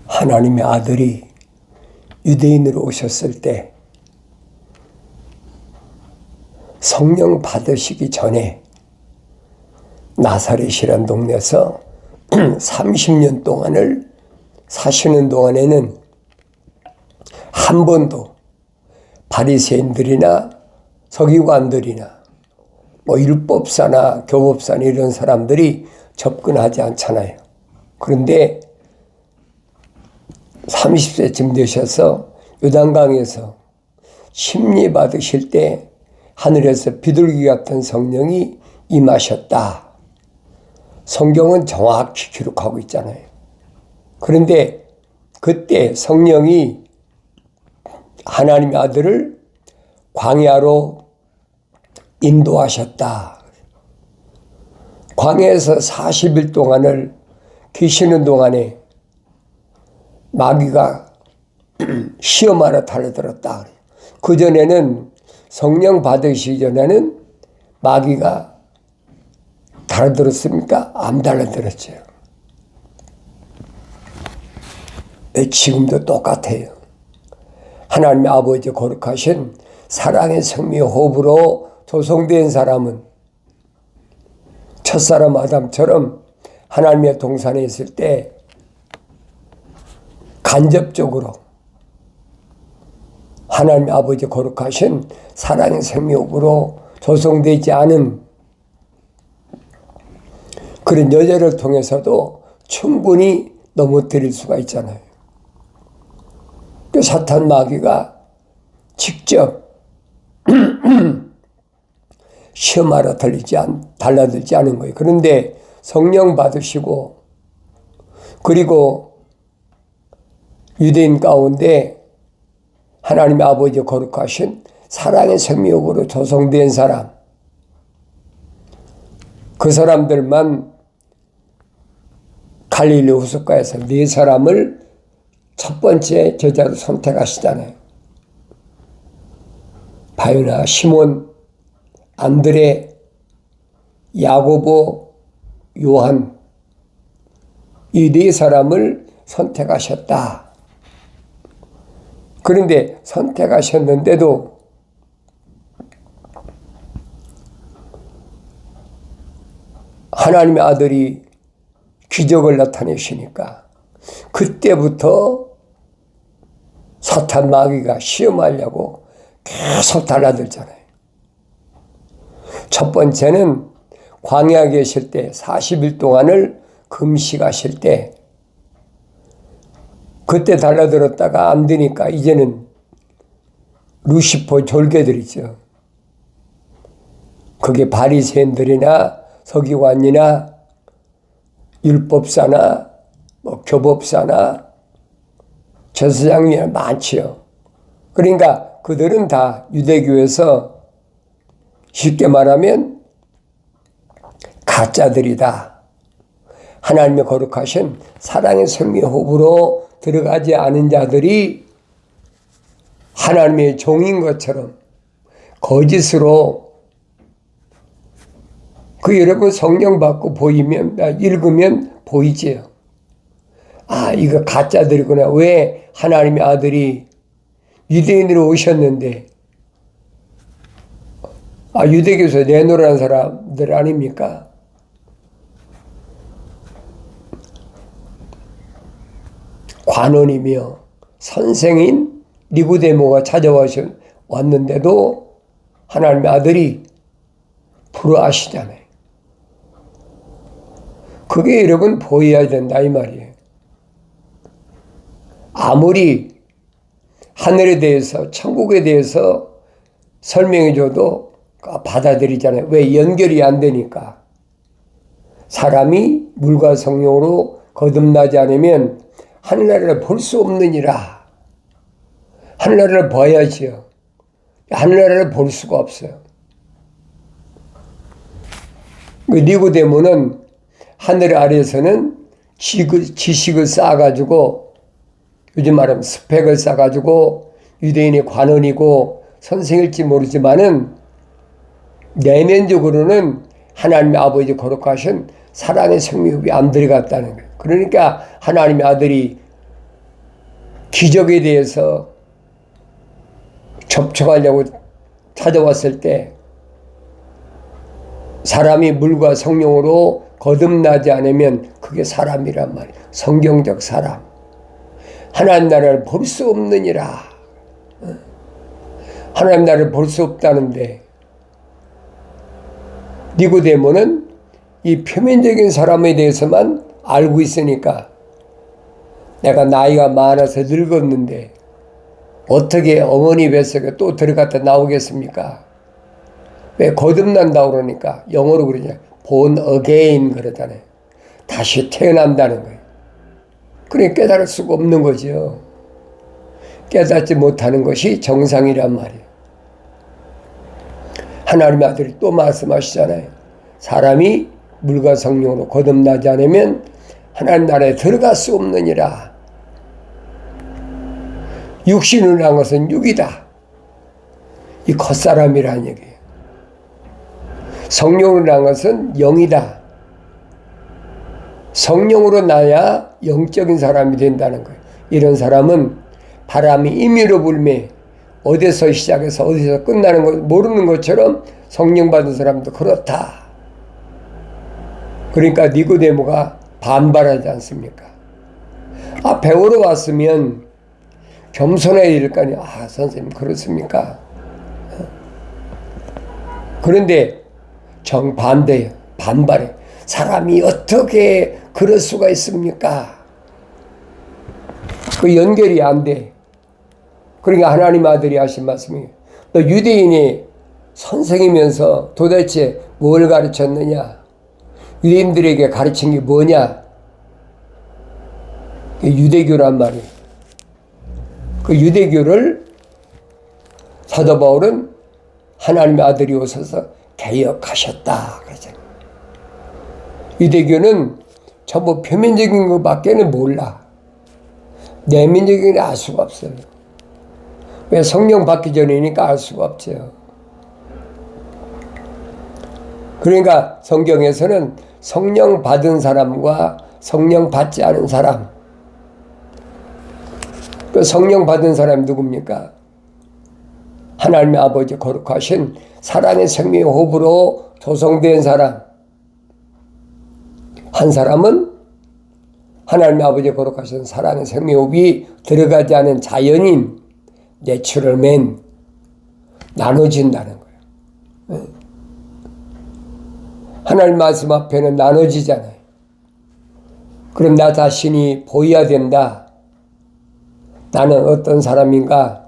하나님의 아들이 유대인으로 오셨을 때 성령 받으시기 전에 나사렛이란 동네에서 30년 동안을 사시는 동안에는 한 번도 바리새인들이나 서기관들이나 율법사나 교법사나 이런 사람들이 접근하지 않잖아요. 그런데 30세쯤 되셔서 요단강에서 심리 받으실 때 하늘에서 비둘기 같은 성령이 임하셨다. 성경은 정확히 기록하고 있잖아요. 그런데 그때 성령이 하나님의 아들을 광야로 인도하셨다. 광야에서 40일 동안을 계시는 동안에 마귀가 시험하러 달려들었다. 그전에는 성령 받으시기 전에는 마귀가 달려들었습니까? 안 달려들었죠. 지금도 똑같아요. 하나님의 아버지 거룩하신 사랑의 성미 호흡으로 조성된 사람은 첫사람 아담처럼 하나님의 동산에 있을 때 간접적으로 하나님의 아버지 거룩하신 사랑의 생미 호흡으로 조성되지 않은 그런 여자를 통해서도 충분히 넘어뜨릴 수가 있잖아요. 그 사탄 마귀가 직접 시험하러 달라들지 않은 거예요. 그런데 성령 받으시고 그리고 유대인 가운데 하나님의 아버지 거룩하신 사랑의 생명으로 조성된 사람, 그 사람들만 갈릴리 호숫가에서 4사람을 첫 번째 제자로 선택하시잖아요. 바요나, 시몬, 안드레, 야고보, 요한, 이 4사람을 선택하셨다. 그런데 선택하셨는데도 하나님의 아들이 기적을 나타내시니까 그때부터 사탄 마귀가 시험하려고 계속 달라들잖아요. 첫 번째는 광야에 계실 때 40일 동안을 금식하실 때 그때 달라들었다가 안 되니까 이제는 루시퍼 졸개들이죠. 그게 바리새인들이나 서기관이나 율법사나 교법사나 제사장이나 많지요. 그러니까 그들은 다 유대교에서 쉽게 말하면 가짜들이다. 하나님의 거룩하신 사랑의 생명 호흡으로 들어가지 않은 자들이 하나님의 종인 것처럼 거짓으로 여러분 성령 받고 읽으면 보이지요. 이거 가짜들이구나. 왜 하나님의 아들이 유대인으로 오셨는데 유대교에서 내놓으라는 사람들 아닙니까? 관원이며 선생인 니고데모가 왔는데도 하나님의 아들이 불허하시잖아요. 그게 여러분 보여야 된다 이 말이에요. 아무리 하늘에 대해서 천국에 대해서 설명해줘도 받아들이잖아요. 왜? 연결이 안 되니까. 사람이 물과 성령으로 거듭나지 않으면 하늘나라를 볼 수 없느니라. 하늘나라를 봐야지요. 하늘나라를 볼 수가 없어요. 니고데모는 하늘 아래에서는 지식을 쌓아가지고 요즘 말하면 스펙을 쌓아가지고 유대인의 관원이고 선생일지 모르지만은 내면적으로는 하나님의 아버지 거룩하신 사랑의 생명이 안 들어갔다는 거예요. 그러니까 하나님의 아들이 기적에 대해서 접촉하려고 찾아왔을 때 사람이 물과 성령으로 거듭나지 않으면 그게 사람이란 말이에요. 성경적 사람. 하나님 나라를 볼 수 없느니라. 하나님 나라를 볼 수 없다는데 니고데모는 이 표면적인 사람에 대해서만 알고 있으니까 내가 나이가 많아서 늙었는데 어떻게 어머니 뱃속에 또 들어갔다 나오겠습니까? 왜 거듭난다고 그러니까 영어로 그러냐 born again 그러잖아요. 다시 태어난다는 거예요. 그러니까 깨달을 수가 없는 거죠. 깨닫지 못하는 것이 정상이란 말이에요. 하나님의 아들이 또 말씀하시잖아요. 사람이 물과 성령으로 거듭나지 않으면 하나님 나라에 들어갈 수 없느니라. 육신을 난 것은 육이다. 이 겉사람이라는 얘기예요. 성령으로 난 것은 영이다. 성령으로 나야 영적인 사람이 된다는 거예요. 이런 사람은 바람이 임의로 불매 어디서 시작해서 어디서 끝나는 거 모르는 것처럼 성령 받은 사람도 그렇다. 그러니까 니고데모가 반발하지 않습니까? 배우러 왔으면 겸손해야 될 거 아니야. 선생님 그렇습니까? 그런데 정반대예요. 반발해. 사람이 어떻게 그럴 수가 있습니까? 그 연결이 안 돼. 그러니까 하나님 아들이 하신 말씀이에요. 너 유대인이 선생이면서 도대체 뭘 가르쳤느냐? 유대인들에게 가르친 게 뭐냐? 유대교란 말이에요. 그 유대교를 사도 바울은 하나님의 아들이 오셔서 개혁하셨다. 그러잖아요. 유대교는 전부 표면적인 것밖에는 몰라. 내면적인 게 알 수가 없어요. 왜 성령 받기 전이니까 알 수가 없죠. 그러니까 성경에서는 성령 받은 사람과 성령 받지 않은 사람. 그 성령 받은 사람이 누굽니까? 하나님의 아버지 거룩하신 사랑의 생명의 호흡으로 조성된 사람. 한 사람은 하나님의 아버지 거룩하신 사랑의 생명의 호흡이 들어가지 않은 자연인, 내추럴맨, 나눠진다는 거예요. 하나님 말씀 앞에는 나눠지잖아요. 그럼 나 자신이 보여야 된다. 나는 어떤 사람인가?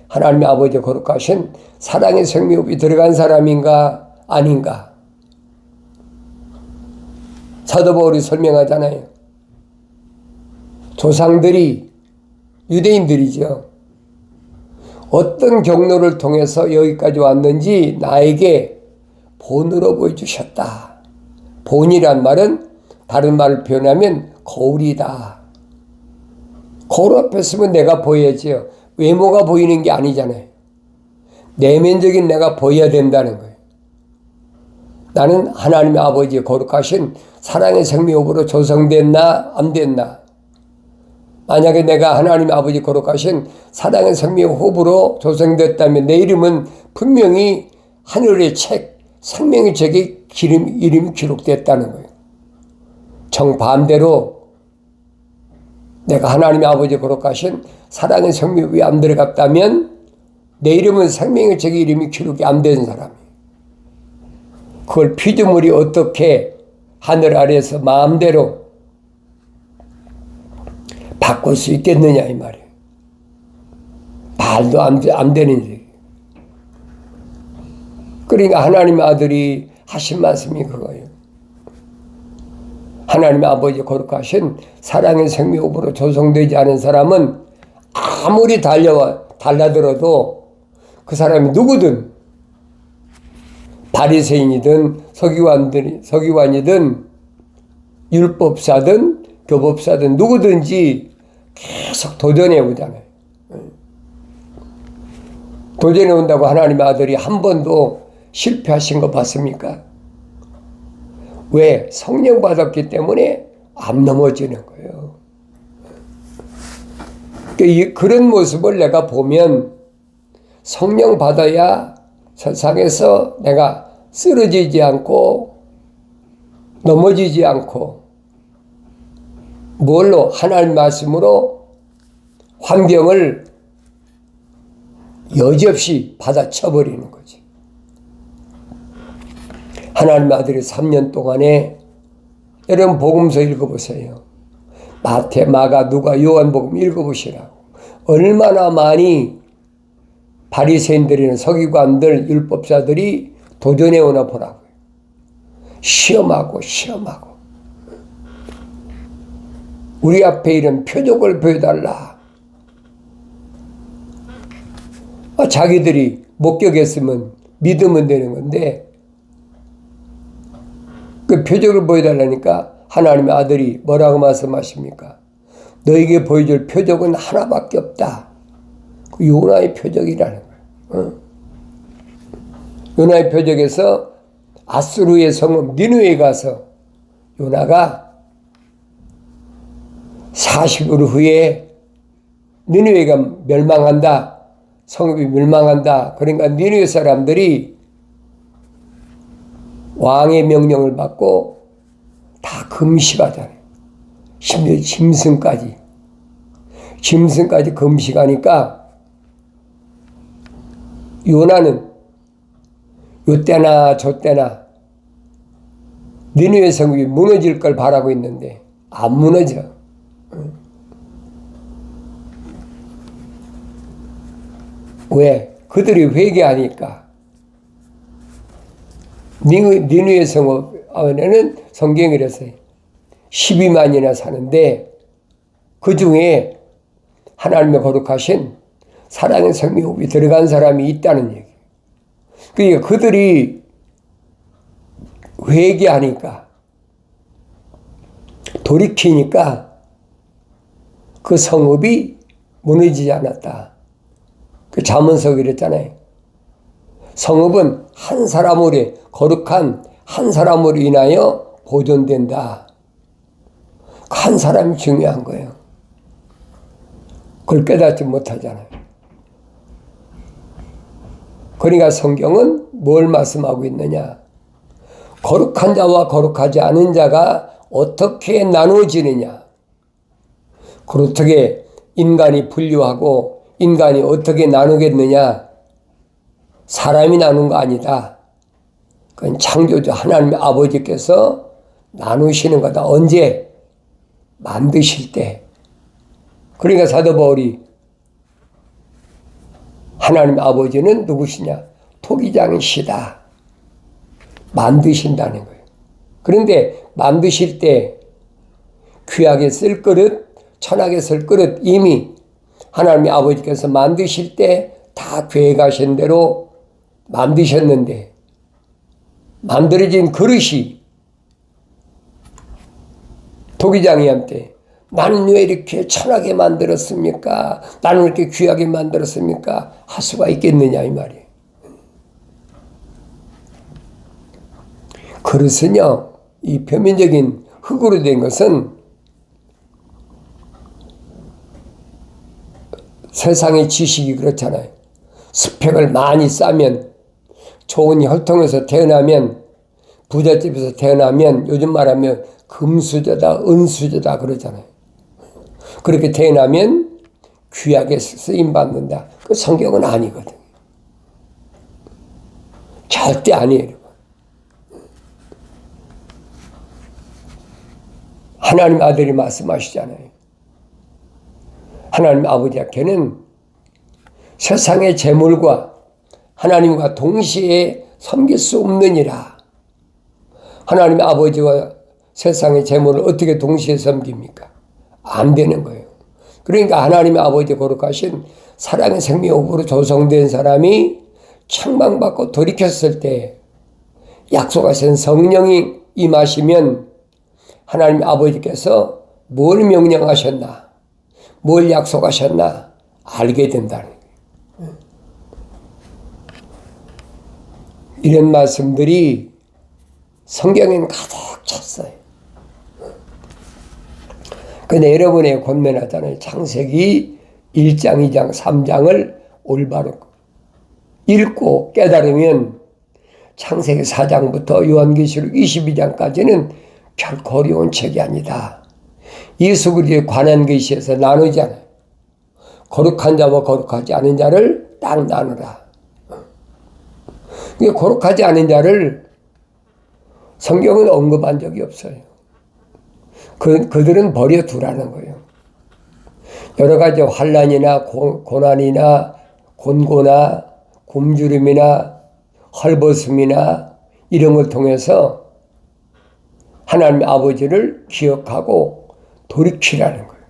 하나님의 아버지 거룩하신 사랑의 생명이 들어간 사람인가? 아닌가? 사도 바울이 설명하잖아요. 조상들이 유대인들이죠. 어떤 경로를 통해서 여기까지 왔는지 나에게 본으로 보여주셨다. 본이란 말은 다른 말을 표현하면 거울이다. 거울 앞에 서면 내가 보여야지요. 외모가 보이는 게 아니잖아요. 내면적인 내가 보여야 된다는 거예요. 나는 하나님의 아버지의 거룩하신 사랑의 생명으로 조성됐나 안 됐나. 만약에 내가 하나님의 아버지 거룩하신 사랑의 생명 호흡으로 조성됐다면 내 이름은 분명히 하늘의 책, 생명의 책에 이름이 기록됐다는 거예요. 정반대로 내가 하나님의 아버지 거룩하신 사랑의 생명이 안 들어갔다면 내 이름은 생명의 책에 이름이 기록이 안 된 사람이에요. 그걸 피조물이 어떻게 하늘 아래에서 마음대로 바꿀 수 있겠느냐 이 말이에요. 말도 안 되는 얘기예요. 그러니까 하나님의 아들이 하신 말씀이 그거예요. 하나님의 아버지 거룩하신 사랑의 생명으로 조성되지 않은 사람은 아무리 달라들어도 그 사람이 누구든 바리새인이든 서기관이든 율법사든 교법사든 누구든지 계속 도전해 오잖아요. 도전해 온다고 하나님의 아들이 한 번도 실패하신 거 봤습니까? 왜? 성령 받았기 때문에 안 넘어지는 거예요. 그런 모습을 내가 보면 성령 받아야 세상에서 내가 쓰러지지 않고 넘어지지 않고 뭘로 하나님 말씀으로 환경을 여지없이 받아쳐버리는 거지. 하나님 아들이 3년 동안에 여러분 복음서 읽어보세요. 마태, 마가, 누가, 요한복음 읽어보시라고. 얼마나 많이 바리새인들이나 서기관들, 율법자들이 도전해 오나 보라고요. 시험하고. 우리 앞에 이런 표적을 보여달라. 자기들이 목격했으면 믿으면 되는 건데 그 표적을 보여달라니까 하나님의 아들이 뭐라고 말씀하십니까? 너에게 보여줄 표적은 하나밖에 없다. 그 요나의 표적이라는 거예요. 요나의 표적에서 아수르의 성읍 니느웨에 가서 요나가 40일 후에 니느웨가 멸망한다. 성읍이 멸망한다. 그러니까 니느웨 사람들이 왕의 명령을 받고 다 금식하잖아요. 심지어 짐승까지 금식하니까 요나는 요때나 저때나 니느웨 성읍이 무너질 걸 바라고 있는데 안 무너져. 왜? 그들이 회개하니까. 니느웨 성읍 안에는 성경이 이랬어요. 12만이나 사는데 그 중에 하나님의 거룩하신 사랑의 성령이 들어간 사람이 있다는 얘기예요. 그러니까 그들이 회개하니까 돌이키니까 그 성읍이 무너지지 않았다. 그 잠언서 그랬잖아요. 성읍은 한 사람으로 거룩한 한 사람으로 인하여 보존된다. 한 사람이 중요한 거예요. 그걸 깨닫지 못하잖아요. 그러니까 성경은 뭘 말씀하고 있느냐? 거룩한 자와 거룩하지 않은 자가 어떻게 나누어지느냐? 그렇게 인간이 분류하고 인간이 어떻게 나누겠느냐? 사람이 나눈 거 아니다. 그건 창조주 하나님의 아버지께서 나누시는 거다. 언제? 만드실 때. 그러니까 사도 바울이 하나님 아버지는 누구시냐? 토기장이시다. 만드신다는 거예요. 그런데 만드실 때 귀하게 쓸 그릇, 천하게 쓸 그릇 이미 하나님의 아버지께서 만드실 때 다 계획하신 대로 만드셨는데 만들어진 그릇이 토기장이한테 나는 왜 이렇게 천하게 만들었습니까? 나는 왜 이렇게 귀하게 만들었습니까? 할 수가 있겠느냐 이 말이에요. 그릇은요, 이 표면적인 흙으로 된 것은 세상의 지식이 그렇잖아요. 스펙을 많이 쌓으면 좋은 혈통에서 태어나면 부잣집에서 태어나면 요즘 말하면 금수저다 은수저다 그러잖아요. 그렇게 태어나면 귀하게 쓰임받는다. 그 성경은 아니거든요. 절대 아니에요. 하나님 아들이 말씀하시잖아요. 하나님 아버지께는 세상의 재물과 하나님과 동시에 섬길 수 없느니라. 하나님 아버지와 세상의 재물을 어떻게 동시에 섬깁니까? 안 되는 거예요. 그러니까 하나님의 아버지 거룩하신 사랑의 생명으로 조성된 사람이 책망받고 돌이켰을 때 약속하신 성령이 임하시면 하나님 아버지께서 뭘 명령하셨나, 뭘 약속하셨나 알게 된다는 거예요. 이런 말씀들이 성경에는 가득 찼어요. 근데 여러분의 권면하잖아요. 창세기 1장, 2장, 3장을 올바로 읽고 깨달으면 창세기 4장부터 요한계시록 22장까지는 결코 어려운 책이 아니다. 예수 그리스도에 관한 계시에서 나누잖아요. 거룩한 자와 거룩하지 않은 자를 딱 나누라. 거룩하지 않은 자를 성경은 언급한 적이 없어요. 그들은 버려두라는 거예요. 여러 가지 환난이나 고난이나 곤고나 굶주림이나 헐벗음이나 이런 걸 통해서 하나님 아버지를 기억하고 돌이키라는 거예요.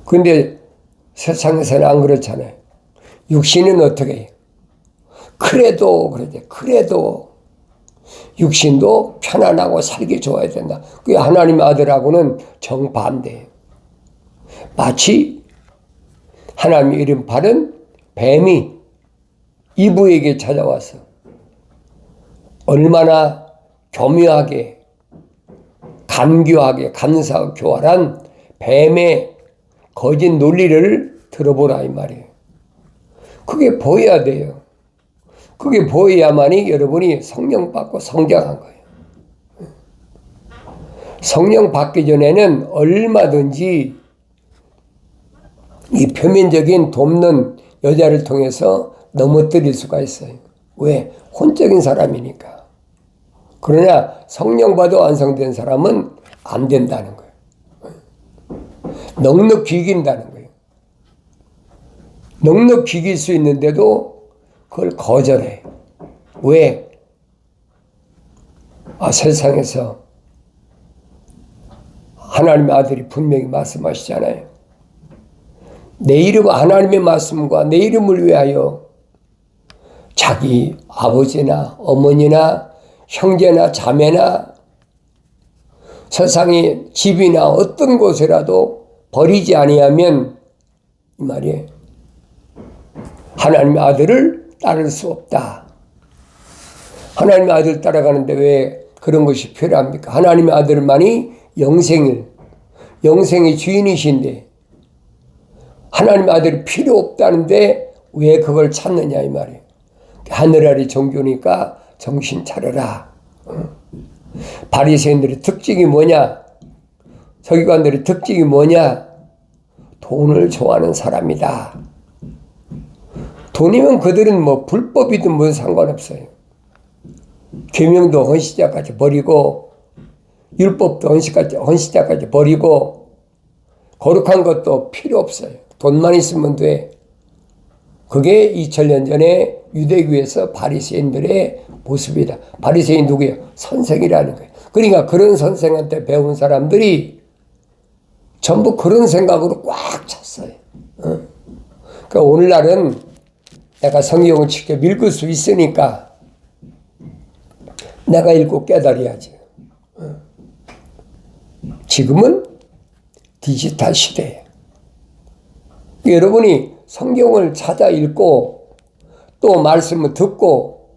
그런데 세상에서는 안 그렇잖아요. 육신은 어떻게 해요? 그래도 그러지. 그래도 육신도 편안하고 살기 좋아야 된다. 그게 하나님의 아들하고는 정반대예요. 마치 하나님의 이름 바른 뱀이 이브에게 찾아와서 얼마나 교묘하게 간교하게 간사하고 교활한 뱀의 거짓 논리를 들어보라 이 말이에요. 그게 보여야 돼요. 그게 보여야만이 여러분이 성령 받고 성장한 거예요. 성령 받기 전에는 얼마든지 이 표면적인 돕는 여자를 통해서 넘어뜨릴 수가 있어요. 왜? 혼적인 사람이니까. 그러나 성령 받아 완성된 사람은 안 된다는 거예요. 넉넉히 이긴다는 거예요. 넉넉히 이길 수 있는데도 그걸 거절해. 왜? 세상에서 하나님의 아들이 분명히 말씀하시잖아요. 내 이름 하나님의 말씀과 내 이름을 위하여 자기 아버지나 어머니나 형제나 자매나 세상의 집이나 어떤 곳이라도 버리지 아니하면 이 말이에요. 하나님의 아들을 따를 수 없다. 하나님의 아들을 따라가는데 왜 그런 것이 필요합니까? 하나님의 아들만이 영생의 주인이신데 하나님의 아들이 필요 없다는데 왜 그걸 찾느냐 이 말이에요. 하늘 아래 종교니까 정신 차려라. 바리새인들의 특징이 뭐냐? 서기관들의 특징이 뭐냐? 돈을 좋아하는 사람이다. 돈이면 그들은 뭐 불법이든 뭔 상관없어요. 계명도 헌시자까지 버리고 율법도 헌시자까지 버리고 거룩한 것도 필요 없어요. 돈만 있으면 돼. 그게 2000년 전에 유대교에서 바리새인들의 모습이다. 바리새인 누구예요? 선생이라는 거예요. 그러니까 그런 선생한테 배운 사람들이 전부 그런 생각으로 꽉 찼어요. 그러니까 오늘날은 내가 성경을 직접 읽을 수 있으니까 내가 읽고 깨달아야지. 지금은 디지털 시대예요. 여러분이 성경을 찾아 읽고 또 말씀을 듣고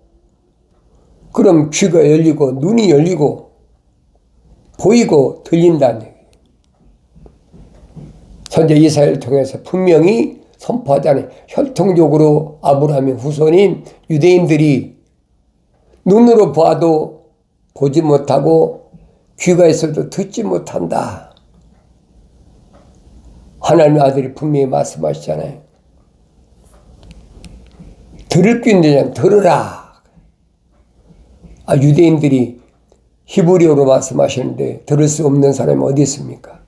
그럼 귀가 열리고 눈이 열리고 보이고 들린다는 얘기예요. 선지 이사야를 통해서 분명히 선포하잖아요. 혈통적으로 아브라함의 후손인 유대인들이 눈으로 봐도 보지 못하고 귀가 있어도 듣지 못한다. 하나님의 아들이 분명히 말씀하시잖아요. 들을 귀 있는 자는 들으라. 유대인들이 히브리어로 말씀하시는데 들을 수 없는 사람이 어디 있습니까?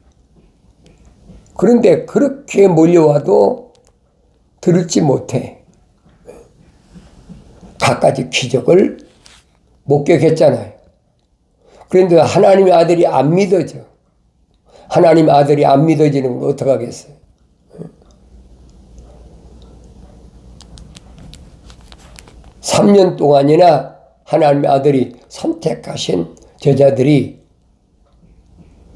그런데 그렇게 몰려와도 들을지 못해. 갖가지 기적을 목격했잖아요. 그런데 하나님의 아들이 안 믿어져. 하나님의 아들이 안 믿어지는 건 어떡하겠어요? 3년 동안이나 하나님의 아들이 선택하신 제자들이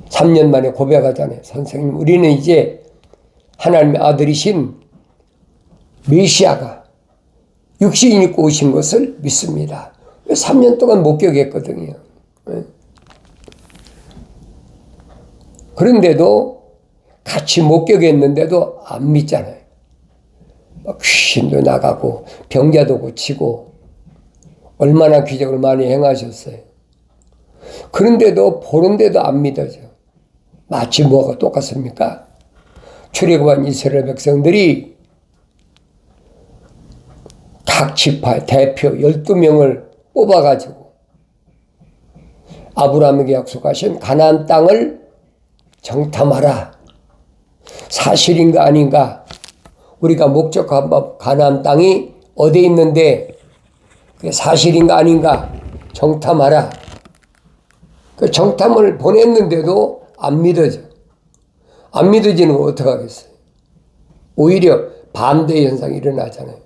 3년 만에 고백하잖아요. 선생님, 우리는 이제 하나님의 아들이신 메시아가 육신 입고 오신 것을 믿습니다. 3년 동안 목격했거든요. 그런데도 같이 목격했는데도 안 믿잖아요. 귀신도 나가고 병자도 고치고 얼마나 기적을 많이 행하셨어요. 그런데도 보는데도 안 믿어져. 마치 뭐가 똑같습니까? 출애굽한 이스라엘 백성들이 각 지파 대표 12명을 뽑아가지고 아브라함에게 약속하신 가나안 땅을 정탐하라. 사실인가 아닌가? 우리가 목적한 법 가나안 땅이 어디에 있는데 그게 사실인가 아닌가? 정탐하라. 그 정탐을 보냈는데도 안 믿어져. 안 믿어지는 거 어떡하겠어요? 오히려 반대 현상이 일어나잖아요.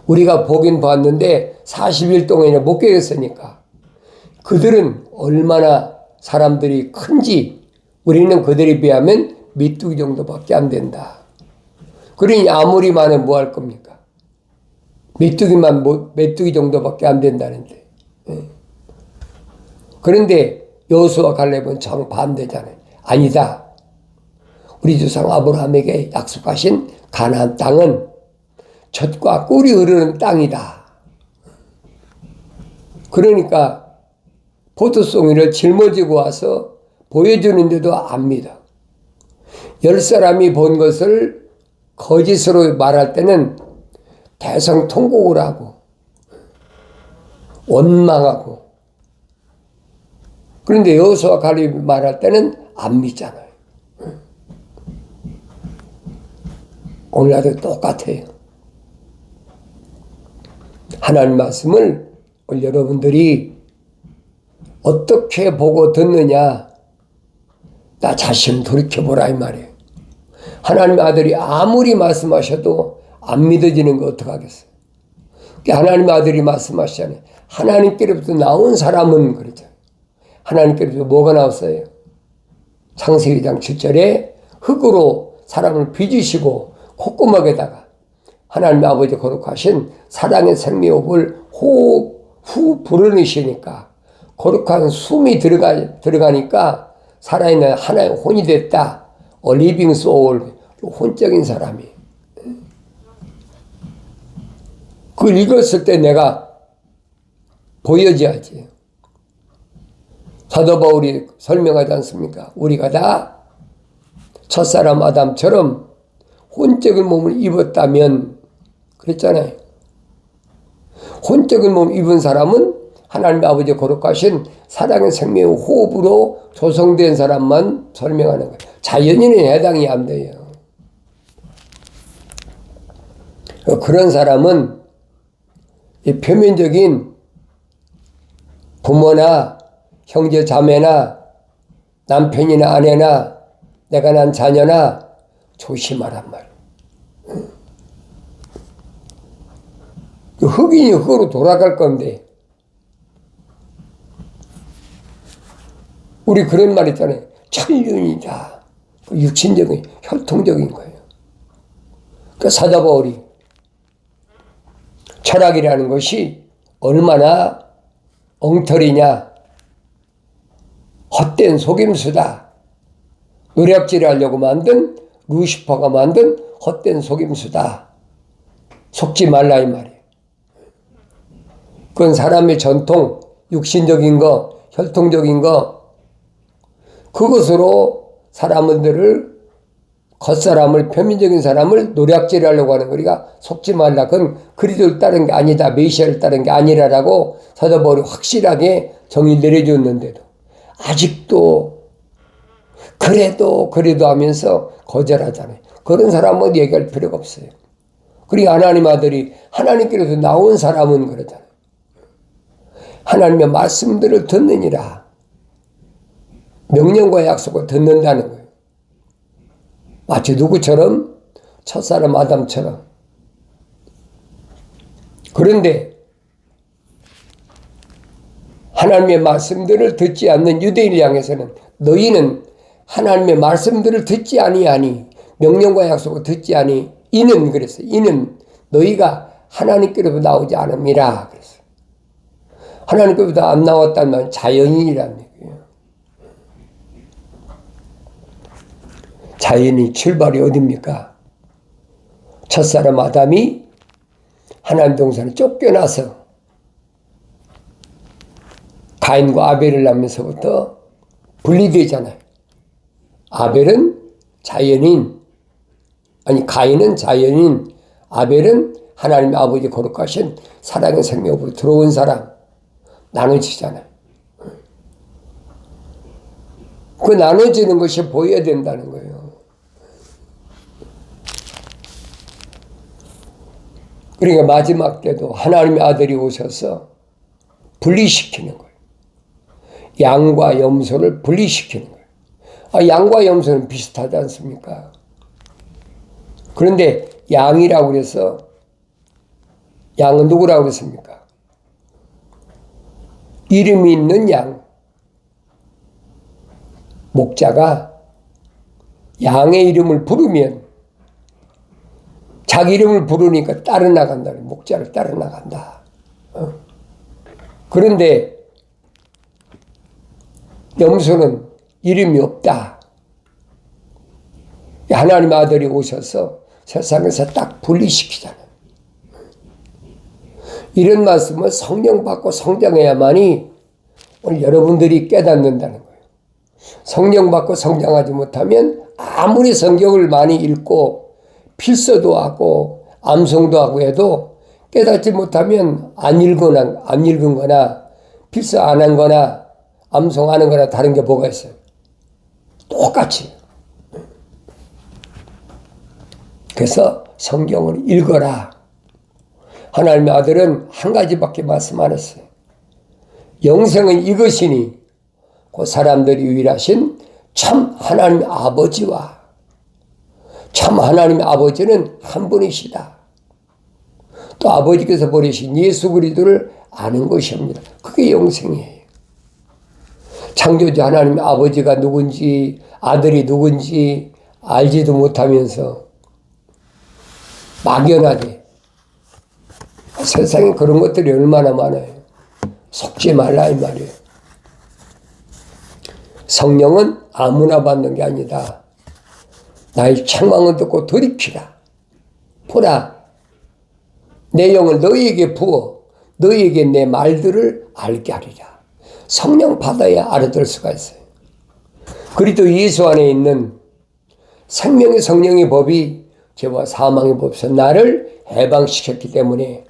우리가 보긴 봤는데 40일 동안이나 목격했으니까 그들은 얼마나 사람들이 큰지 우리는 그들에 비하면 메뚜기 정도밖에 안 된다. 그러니 아무리 많으면 뭐 할 겁니까? 메뚜기 정도밖에 안 된다는데. 그런데 여호수아 갈렙은 정반대잖아요. 아니다. 우리 조상 아브라함에게 약속하신 가나안 땅은 젖과 꿀이 흐르는 땅이다. 그러니까 포도송이를 짊어지고 와서 보여주는데도 안 믿어. 10사람이 본 것을 거짓으로 말할 때는 대성통곡을 하고 원망하고, 그런데 여호수아 갈렙이 말할 때는 안 믿잖아요. 오늘날도 똑같아요. 하나님 말씀을 여러분들이 어떻게 보고 듣느냐, 나 자신 돌이켜보라 이 말이에요. 하나님 아들이 아무리 말씀하셔도 안 믿어지는 거 어떡하겠어요? 하나님 아들이 말씀하시잖아요. 하나님께로부터 나온 사람은 그러죠. 하나님께로부터 뭐가 나왔어요? 창세기 2장 7절에 흙으로 사람을 빚으시고 콧구멍에다가 하나님 아버지 거룩하신 사랑의 생명호흡을 후 불어넣으시니까 거룩한 숨이 들어가니까 살아있는 하나의 혼이 됐다. 리빙 소울, 혼적인 사람이. 그걸 읽었을 때 내가 보여줘야지. 사도 바울이 설명하지 않습니까? 우리가 다 첫사람 아담처럼 혼적인 몸을 입었다면, 그랬잖아요. 혼적인 몸을 입은 사람은 하나님 아버지 거룩하신 사랑의 생명의 호흡으로 조성된 사람만 설명하는 거예요. 자연인은 해당이 안 돼요. 그런 사람은 이 표면적인 부모나 형제 자매나 남편이나 아내나 내가 난 자녀나 조심하란 말. 흑인이 흑으로 돌아갈 건데, 우리 그런 말 있잖아요. 천륜이다. 육신적인, 혈통적인 거예요. 그 사도 바울이 철학이라는 것이 얼마나 엉터리냐, 헛된 속임수다. 노략질을 하려고 만든 루시퍼가 만든 헛된 속임수다. 속지 말라 이 말이에요. 그건 사람의 전통, 육신적인 거, 혈통적인 거, 그것으로 사람들을, 겉사람을, 표면적인 사람을 노략질하려고 하는 거니까 속지 말라. 그건 그리스도를 따른 게 아니다. 메시아를 따른 게 아니라라고 사도 바울이 확실하게 정의를 내려줬는데도 아직도 그래도 하면서 거절하잖아요. 그런 사람은 얘기할 필요가 없어요. 그리고 하나님 아들이 하나님께로서 나온 사람은 그러잖아요. 하나님의 말씀들을 듣느니라. 명령과 약속을 듣는다는 거예요. 마치 누구처럼? 첫사람 아담처럼. 그런데 하나님의 말씀들을 듣지 않는 유대인을 향해서는 너희는 하나님의 말씀들을 듣지 아니하니, 명령과 약속을 듣지 아니, 이는 그랬어요. 이는 너희가 하나님께로부터 나오지 않음이라 그랬어요. 하나님께로부터 안 나왔다는 자연인이라는 얘기예요. 자연이 출발이 어딥니까? 첫사람 아담이 하나님 동산에 쫓겨나서 가인과 아벨을 낳으면서부터 분리되잖아요. 아벨은 자연인, 가인은 자연인, 아벨은 하나님의 아버지 거룩하신 사랑의 생명으로 들어온 사람, 나눠지잖아요. 그 나눠지는 것이 보여야 된다는 거예요. 그러니까 마지막 때도 하나님의 아들이 오셔서 분리시키는 거예요. 양과 염소를 분리시키는 거예요. 양과 염소는 비슷하지 않습니까? 그런데 양이라고 그래서 양은 누구라고 그랬습니까? 이름이 있는 양. 목자가 양의 이름을 부르면 자기 이름을 부르니까 따라 나간다. 목자를 따라 나간다. 그런데 염소는 이름이 없다. 하나님의 아들이 오셔서 세상에서 딱 분리시키잖아요. 이런 말씀은 성령 받고 성장해야만이 오늘 여러분들이 깨닫는다는 거예요. 성령 받고 성장하지 못하면 아무리 성경을 많이 읽고 필서도 하고 암송도 하고 해도 깨닫지 못하면 안 읽은 거나 필서 안 한 거나 암송하는 거나 다른 게 뭐가 있어요? 똑같이. 그래서 성경을 읽어라. 하나님의 아들은 한 가지밖에 말씀 안 했어요. 영생은 이것이니 그 사람들이 유일하신 참 하나님의 아버지와 참 하나님의 아버지는 한 분이시다. 또 아버지께서 보내신 예수 그리스도를 아는 것입니다. 그게 영생이에요. 창조주 하나님의 아버지가 누군지 아들이 누군지 알지도 못하면서 막연하게 세상에 그런 것들이 얼마나 많아요. 속지 말라 이 말이에요. 성령은 아무나 받는 게 아니다. 나의 책망을 듣고 돌이키라. 보라. 내 영을 너희에게 부어 너희에게 내 말들을 알게 하리라. 성령 받아야 알아들 수가 있어요. 그리스도 예수 안에 있는 생명의 성령의 법이 죄와 사망의 법에서 나를 해방시켰기 때문에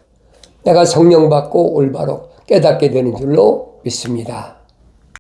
내가 성령 받고 올바로 깨닫게 되는 줄로 믿습니다.